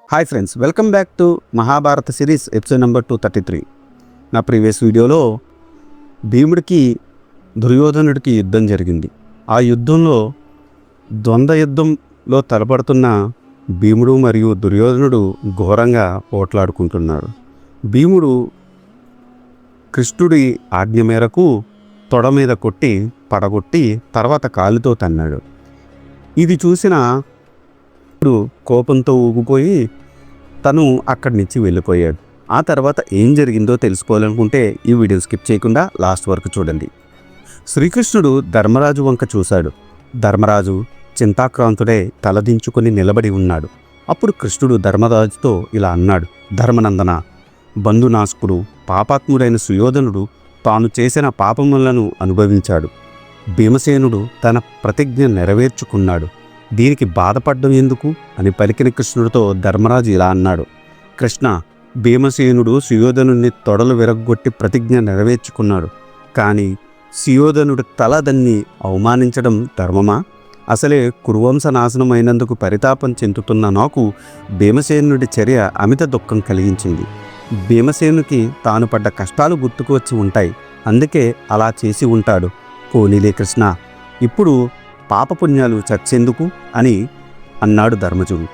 Hi friends, welcome back to Mahabharata series episode number 233. నా previous వీడియోలో భీముడికి దుర్యోధనుడికి యుద్ధం జరిగింది. ఆ యుద్ధంలో ద్వంద్వ యుద్ధంలో తలపడుతున్న భీముడు మరియు దుర్యోధనుడు ఘోరంగా పోట్లాడుకుంటున్నారు. భీముడు కృష్ణుడి ఆజ్ఞ మేరకు తొడ మీద కొట్టి పడగొట్టి తర్వాత కాలుతో తన్నాడు. ఇది చూసిన కోపంతో ఊగిపోయి తను అక్కడి నుంచి వెళ్ళిపోయాడు. ఆ తర్వాత ఏం జరిగిందో తెలుసుకోవాలనుకుంటే ఈ వీడియో స్కిప్ చేయకుండా లాస్ట్ వరకు చూడండి. శ్రీకృష్ణుడు ధర్మరాజు వంక చూశాడు. ధర్మరాజు చింతాక్రాంతుడై తలదించుకొని నిలబడి ఉన్నాడు. అప్పుడు కృష్ణుడు ధర్మరాజుతో ఇలా అన్నాడు: ధర్మనందన, బంధునాశకుడు పాపాత్ముడైన సుయోధనుడు తాను చేసిన పాపములను అనుభవించాడు. భీమసేనుడు తన ప్రతిజ్ఞ నెరవేర్చుకున్నాడు. దీనికి బాధపడ్డం ఎందుకు అని పలికిన కృష్ణుడితో ధర్మరాజు ఇలా అన్నాడు: కృష్ణ, భీమసేనుడు సుయోధనుడిని తొడలు విరగ్గొట్టి ప్రతిజ్ఞ నెరవేర్చుకున్నాడు. కానీ సుయోధనుడి తల దన్ని అవమానించడం ధర్మమా? అసలే కురువంశ నాశనమైనందుకు పరితాపం చెందుతున్న నాకు భీమసేనుడి చర్య అమిత దుఃఖం కలిగించింది. భీమసేనుకి తాను పడ్డ కష్టాలు గుర్తుకు వచ్చి ఉంటాయి, అందుకే అలా చేసి ఉంటాడు. పోనీలే కృష్ణ, ఇప్పుడు పాపపుణ్యాలు చచ్చేందుకు అని అన్నాడు ధర్మజుడు.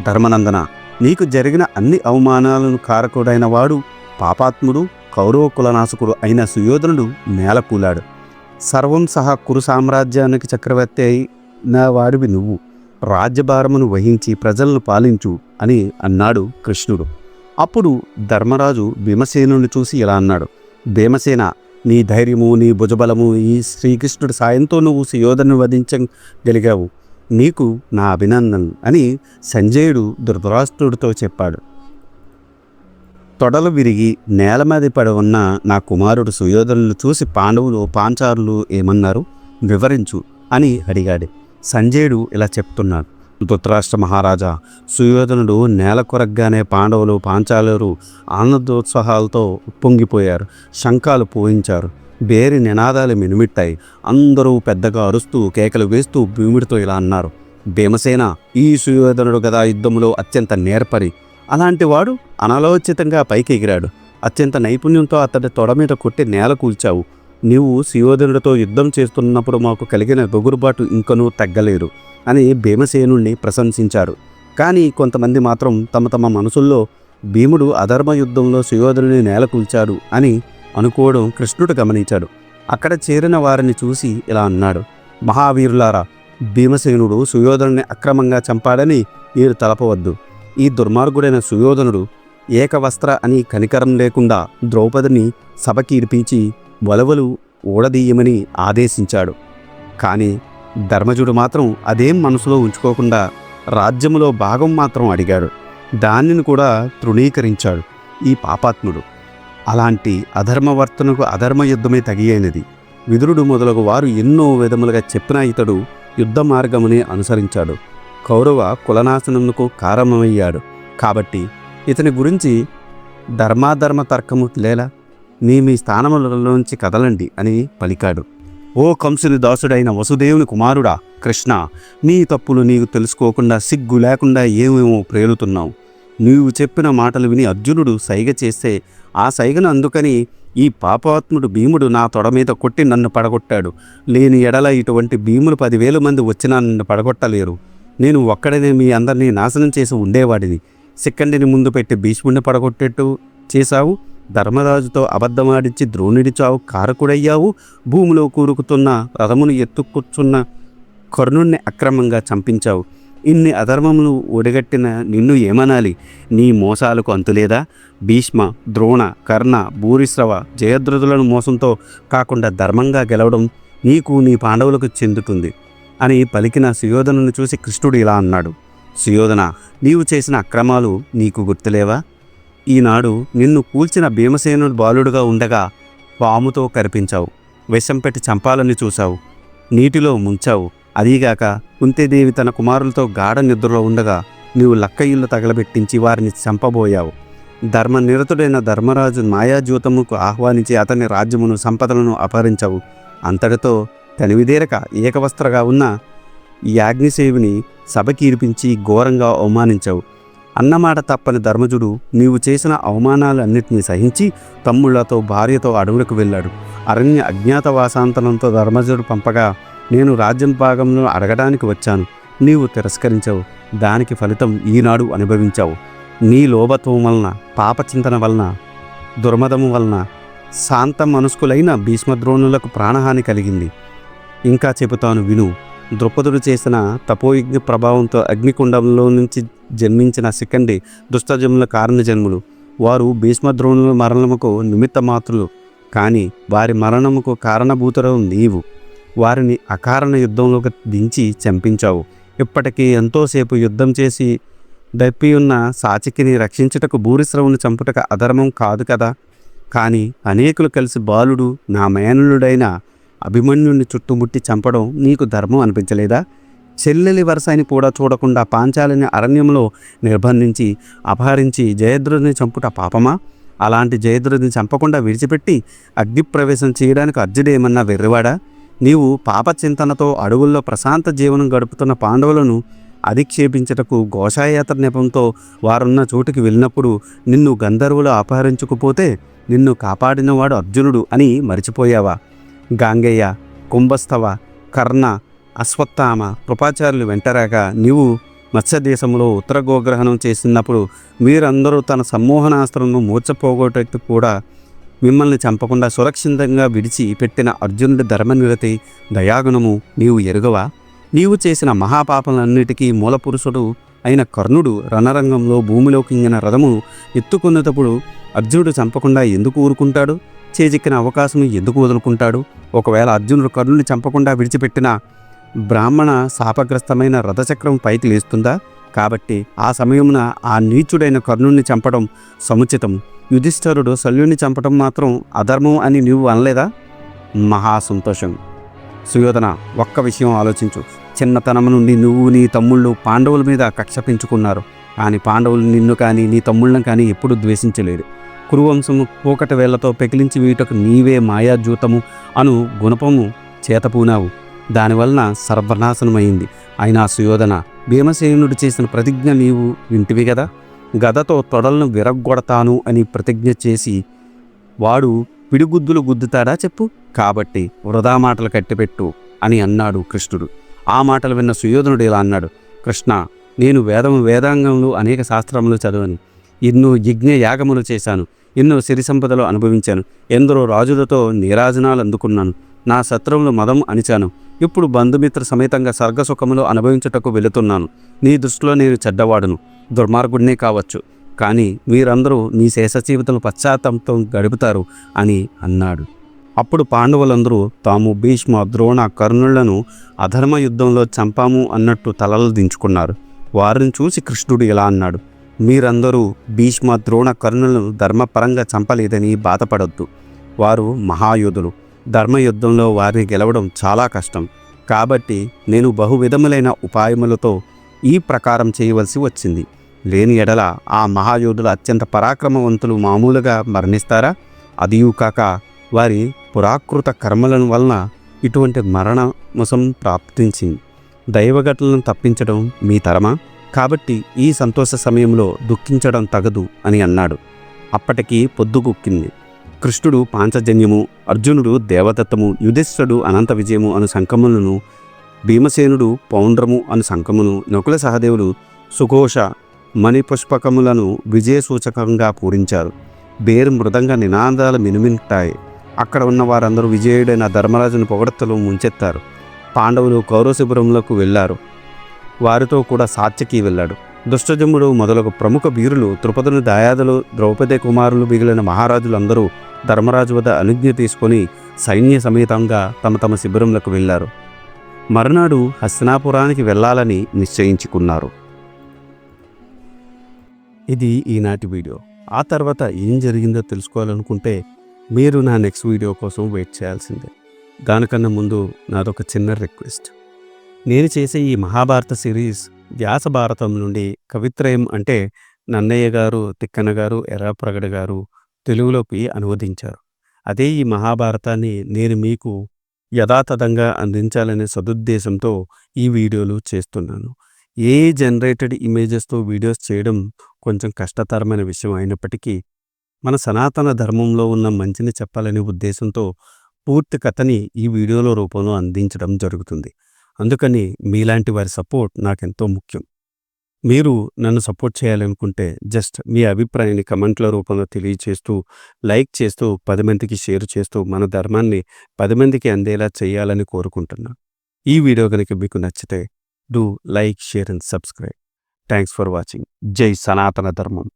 ధర్మనందన, నీకు జరిగిన అన్ని అవమానాలను కారకుడైన వాడు పాపాత్ముడు కౌరవ కులనాశకుడు అయిన సుయోధనుడు నేలకూలాడు. సర్వం సహా కురు సామ్రాజ్యానికి చక్రవర్తి అయిన వాడివి నువ్వు. రాజ్యభారమును వహించి ప్రజలను పాలించు అని అన్నాడు కృష్ణుడు. అప్పుడు ధర్మరాజు భీమసేనుని చూసి ఇలా అన్నాడు: భీమసేన, నీ ధైర్యము, నీ భుజబలము, ఈ శ్రీకృష్ణుడి సాయంతో నువ్వు సుయోధను వధించగలిగావు. నీకు నా అభినందనలు అని సంజయుడు ధృతరాష్ట్రుడితో చెప్పాడు. తొడలు విరిగి నేల మీద పడి ఉన్న నా కుమారుడు సుయోధనులు చూసి పాంచారులు ఏమన్నారు వివరించు అని అడిగాడు. సంజయుడు ఇలా చెప్తున్నాడు: ధృతరాష్ట్ర మహారాజా, సుయోధనుడు నేల కొరగ్గానే పాండవులు పాంచాలురు ఆనందోత్సాహాలతో ఉప్పొంగిపోయారు. శంఖాలు పూయించారు, బేరి నినాదాలు మినుమిట్టాయి. అందరూ పెద్దగా అరుస్తూ కేకలు వేస్తూ భీముడితో ఇలా అన్నారు: భీమసేన, ఈ సుయోధనుడు గదా యుద్ధంలో అత్యంత నేర్పరి. అలాంటి వాడు అనాలోచితంగా పైకి ఎగిరాడు. అత్యంత నైపుణ్యంతో అతడి తొడ మీద కొట్టి నేల కూల్చావు. నీవు సుయోధనుడితో యుద్ధం చేస్తున్నప్పుడు మాకు కలిగిన బొగురుబాటు ఇంకనూ తగ్గలేరు అని భీమసేనుణ్ణి ప్రశంసించారు. కానీ కొంతమంది మాత్రం తమ మనసుల్లో భీముడు అధర్మ యుద్ధంలో సుయోధనుని నేల కూల్చాడు అని అనుకోవడం కృష్ణుడు గమనించాడు. అక్కడ చేరిన వారిని చూసి ఇలా అన్నాడు: మహావీరులారా, భీమసేనుడు సుయోధనుని అక్రమంగా చంపాడని మీరు తలపవద్దు. ఈ దుర్మార్గుడైన సుయోధనుడు ఏకవస్త్ర అని కనికరం లేకుండా ద్రౌపదిని సభకి ఇడిపించి వలవలు ఊడదీయమని ఆదేశించాడు. కానీ ధర్మజుడు మాత్రం అదేం మనసులో ఉంచుకోకుండా రాజ్యములో భాగం మాత్రం అడిగాడు. దానిని కూడా తృణీకరించాడు ఈ పాపాత్ముడు. అలాంటి అధర్మవర్తనకు అధర్మ యుద్ధమే తగియైనది. విదురుడు మొదలగు వారు ఎన్నో విధములుగా చెప్పిన ఇతడు యుద్ధ మార్గమునే అనుసరించాడు. కౌరవ కులనాశనమునకు కారణమయ్యాడు. కాబట్టి ఇతని గురించి ధర్మాధర్మ తర్కము లేలా, మీ స్థానములలోంచి కదలండి అని పలికాడు. ఓ కంసుని దాసుడైన వసుదేవుని కుమారుడా కృష్ణ, నీ తప్పులు నీకు తెలుసుకోకుండా సిగ్గు లేకుండా ఏమేమో ప్రేలుతున్నావు. నీవు చెప్పిన మాటలు విని అర్జునుడు సైగ చేస్తే ఆ సైగను అందుకని ఈ పాపాత్ముడు భీముడు నా తొడ మీద కొట్టి నన్ను పడగొట్టాడు. లేని ఎడల ఇటువంటి భీములు 10,000 మంది వచ్చినా నన్ను పడగొట్టలేరు. నేను ఒక్కడనే మీ అందరినీ నాశనం చేసి ఉండేవాడిని. శిఖండిని ముందు పెట్టి భీష్ముడిని పడగొట్టేట్టు చేశావు. ధర్మరాజుతో అబద్ధమాడించి ద్రోణుడి చావు కారకుడయ్యావు. భూమిలో కూరుకుతున్న రథమును ఎత్తుకూర్చున్న కర్ణుణ్ణి అక్రమంగా చంపించావు. ఇన్ని అధర్మములు ఒడిగట్టిన నిన్ను ఏమనాలి? నీ మోసాలకు అంతులేదా? భీష్మ, ద్రోణ, కర్ణ, భూరిశ్రవ, జయద్రథులను మోసంతో కాకుండా ధర్మంగా గెలవడం నీకు నీ పాండవులకు చెందుతుంది అని పలికిన సుయోధనుని చూసి కృష్ణుడు ఇలా అన్నాడు: సుయోధన, నీవు చేసిన అక్రమాలు నీకు గుర్తులేవా? ఈనాడు నిన్ను కూల్చిన భీమసేనుడు బాలుడుగా ఉండగా పాముతో కరిపించావు. విషం పెట్టి చంపాలని చూశావు, నీటిలో ముంచావు. అదీగాక కుంతీదేవి తన కుమారులతో గాఢ నిద్రలో ఉండగా నీవు లక్కయిళ్ళు తగలబెట్టించి వారిని చంపబోయావు. ధర్మనిరతుడైన ధర్మరాజు మాయాజ్యూతముకు ఆహ్వానించి అతని రాజ్యమును సంపదలను అపహరించావు. అంతటితో తనివిదేరక ఏకవస్త్రగా ఉన్న యాజ్ఞసేవుని సభకి ఇరిపించి ఘోరంగా అవమానించావు. అన్నమాట తప్పని ధర్మజుడు నీవు చేసిన అవమానాలన్నిటినీ సహించి తమ్ముళ్లతో భార్యతో అడవులకు వెళ్ళాడు. అరణ్య అజ్ఞాతవాసాంతరంతో ధర్మజుడు పంపగా నేను రాజ్యం భాగంలో అడగడానికి వచ్చాను. నీవు తిరస్కరించావు. దానికి ఫలితం ఈనాడు అనుభవించావు. నీ లోభత్వం వలన, పాపచింతన వలన, దుర్మదము వలన శాంత మనస్కులైన భీష్మద్రోణులకు ప్రాణహాని కలిగింది. ఇంకా చెబుతాను విను. ద్రుపదుడు చేసిన తపోయజ్ఞ ప్రభావంతో అగ్నికుండంలో నుంచి జన్మించిన శిఖండి దుష్టజముల కారణజన్ములు. వారు భీష్మద్రోణుల మరణముకు నిమిత్త మాత్రులు. కానీ వారి మరణముకు కారణభూతుడవు నీవు. వారిని అకారణ యుద్ధంలోకి దించి చంపించావు. ఇప్పటికీ ఎంతోసేపు యుద్ధం చేసి దప్పియున్న సాచికిని రక్షించుటకు భూరిశ్రవుని చంపుటకు అధర్మం కాదు కదా. కానీ అనేకులు కలిసి బాలుడు నా మేనలుడైన అభిమన్యుణ్ణి చుట్టుముట్టి చంపడం నీకు ధర్మం అనిపించలేదా? చెల్లెలి వరసని కూడా చూడకుండా పాంచాలిని అరణ్యంలో నిర్బంధించి అపహరించి జయద్రుడిని చంపుట పాపమా? అలాంటి జయద్రుడిని చంపకుండా విడిచిపెట్టి అగ్నిప్రవేశం చేయడానికి అర్జుడేమన్నా వెర్రివాడా? నీవు పాపచింతనతో అడవుల్లో ప్రశాంత జీవనం గడుపుతున్న పాండవులను అధిక్షేపించటకు ఘోషాయాత్ర నెపంతో వారున్న చోటుకి వెళ్ళినప్పుడు నిన్ను గంధర్వులు అపహరించుకుపోతే నిన్ను కాపాడినవాడు అర్జునుడు అని మరిచిపోయావా? గాంగేయ, కుంభస్తవ, కర్ణ, అశ్వత్థామ, కృపాచార్యులు వెంటరాగా నీవు మత్స్యదేశంలో ఉత్తర గోగ్రహణం చేసినప్పుడు మీరందరూ తన సమ్మోహనాస్త్రంను మూర్చపోగొట్టు కూడా మిమ్మల్ని చంపకుండా సురక్షితంగా విడిచి పెట్టిన అర్జునుడి ధర్మనిరతి, దయాగుణము నీవు ఎరుగవా? నీవు చేసిన మహాపాపలన్నిటికీ మూలపురుషుడు అయిన కర్ణుడు రణరంగంలో భూమిలోకి ఇంగిన రథము ఎత్తుకున్నప్పుడు అర్జునుడు చంపకుండా ఎందుకు ఊరుకుంటాడు? చేజిక్కిన అవకాశం ఎందుకు వదులుకుంటాడు? ఒకవేళ అర్జునుడు కర్ణుని చంపకుండా విడిచిపెట్టిన బ్రాహ్మణ శాపగ్రస్తమైన రథచక్రం పైకి లేస్తుందా? కాబట్టి ఆ సమయమున ఆ నీచుడైన కర్ణుణ్ణి చంపడం సముచితం. యుధిష్ఠరుడు శల్యుని చంపడం మాత్రం అధర్మం అని నీవు అనలేదా? మహాసంతోషం. సుయోధన, ఒక్క విషయం ఆలోచించు. చిన్నతనం నుండి నువ్వు నీ తమ్ముళ్ళు పాండవుల మీద కక్ష పెంచుకున్నారు. కానీ పాండవులు నిన్ను కానీ నీ తమ్ముళ్ళను కానీ ఎప్పుడూ ద్వేషించలేరు. కురువంశము పోకటి వేళ్లతో పెకిలించి వీటకు నీవే మాయాజూతము అను గుణపము చేతపూనావు. దానివలన సర్వనాశనమైంది. అయినా సుయోధన, భీమసేనుడు చేసిన ప్రతిజ్ఞ నీవు వింటివి కదా. గదతో తొడలను విరగ్గొడతాను అని ప్రతిజ్ఞ చేసి వాడు పిడిగుద్దులు గుద్దుతాడా చెప్పు. కాబట్టి వృధా మాటలు కట్టిపెట్టు అని అన్నాడు కృష్ణుడు. ఆ మాటలు విన్న సుయోధనుడు ఇలా అన్నాడు: కృష్ణ, నేను వేదాంగంలో అనేక శాస్త్రములు చదివాను. ఎన్నో యజ్ఞ యాగములు చేశాను. ఎన్నో సిరి సంపదలు అనుభవించాను. ఎందరో రాజులతో నీరాజనాలు అందుకున్నాను. నా శత్రువులు మదం అణిచాను. ఇప్పుడు బంధుమిత్ర సమేతంగా స్వర్గసుఖములు అనుభవించుటకు వెళుతున్నాను. నీ దృష్టిలో నేను చెడ్డవాడును, దుర్మార్గుడినే కావచ్చు. కానీ మీరందరూ నీ శేష జీవితం పశ్చాత్తాపంతో గడుపుతారు అని అన్నాడు. అప్పుడు పాండవులందరూ తాము భీష్మ, ద్రోణ, కర్ణులను అధర్మ యుద్ధంలో చంపాము అన్నట్టు తలలు దించుకున్నారు. వారిని చూసి కృష్ణుడు ఇలా అన్నాడు: మీరందరూ భీష్మ, ద్రోణ, కర్ణులను ధర్మపరంగా చంపలేదని బాధపడొద్దు. వారు మహాయోధులు. ధర్మయుద్ధంలో వారిని గెలవడం చాలా కష్టం. కాబట్టి నేను బహువిధములైన ఉపాయములతో ఈ ప్రకారం చేయవలసి వచ్చింది. లేని ఎడల ఆ మహాయోధులు అత్యంత పరాక్రమవంతులు మామూలుగా మరణిస్తారా? అదియూ కాక వారి పురాకృత కర్మలను వలన ఇటువంటి మరణముసం ప్రాప్తించింది. దైవఘటలను తప్పించడం మీ తరమా? కాబట్టి ఈ సంతోష సమయంలో దుఃఖించడం తగదు అని అన్నాడు. అప్పటికి పొద్దుగుక్కింది. కృష్ణుడు పాంచజన్యము, అర్జునుడు దేవదత్తము, యుధిష్ఠుడు అనంత విజయము అను శంఖములను, భీమసేనుడు పౌండ్రము అను శంఖమును, నకుల సహదేవులు సుఘోష మణిపుష్పకములను విజయసూచకంగా పూరించారు. బేరు మృదంగ నినాదాలు మినుమింటాయి. అక్కడ ఉన్న వారందరూ విజయుడైన ధర్మరాజును పొగడతలు ముంచెత్తారు. పాండవులు కౌరవశిబిరంలోకి వెళ్ళారు. వారితో కూడా సాత్యకి వెళ్ళాడు. దుష్టజముడు మొదలగు ప్రముఖ వీరులు, ద్రుపదుని, దాయాదులు, ద్రౌపది కుమారులు, మిగిలిన మహారాజులందరూ ధర్మరాజు వద్ద అనుజ్ఞ తీసుకొని సైన్య సమేతంగా తమ తమ శిబిరంలోకి వెళ్ళారు. మరునాడు హస్తినాపురానికి వెళ్ళాలని నిశ్చయించుకున్నారు. ఇది ఈనాటి వీడియో. ఆ తర్వాత ఏం జరిగిందో తెలుసుకోవాలనుకుంటే మీరు నా నెక్స్ట్ వీడియో కోసం వెయిట్ చేయాల్సిందే. దానికన్నా ముందు నాదొక చిన్న రిక్వెస్ట్. నేను చేసే ఈ మహాభారత సిరీస్ వ్యాస భారతం నుండి కవిత్రయం అంటే నన్నయ్య గారు, తిక్కన గారు, ఎర్రాప్రగడ గారు తెలుగులోకి అనువదించారు. అదే ఈ మహాభారతాన్ని నేను మీకు యథాతథంగా అందించాలనే సదుద్దేశంతో ఈ వీడియోలు చేస్తున్నాను. ఏ జనరేటెడ్ ఇమేజెస్తో వీడియోస్ చేయడం కొంచెం కష్టతరమైన విషయం అయినప్పటికీ మన సనాతన ధర్మంలో ఉన్న మంచిని చెప్పాలనే ఉద్దేశంతో పూర్తి కథని ఈ వీడియోలో రూపంలో అందించడం జరుగుతుంది. అందుకని మీలాంటి వారి సపోర్ట్ నాకెంతో ముఖ్యం. మీరు నన్ను సపోర్ట్ చేయాలనుకుంటే జస్ట్ మీ అభిప్రాయాన్ని కమెంట్ల రూపంలో తెలియచేస్తూ, లైక్ చేస్తూ, 10 మందికి షేర్ చేస్తూ మన ధర్మాన్ని 10 మందికి అందేలా చేయాలని కోరుకుంటున్నాను. ఈ వీడియో కనుక మీకు నచ్చితే do like, share and subscribe. Thanks for watching. జై సనాతన ధర్మం.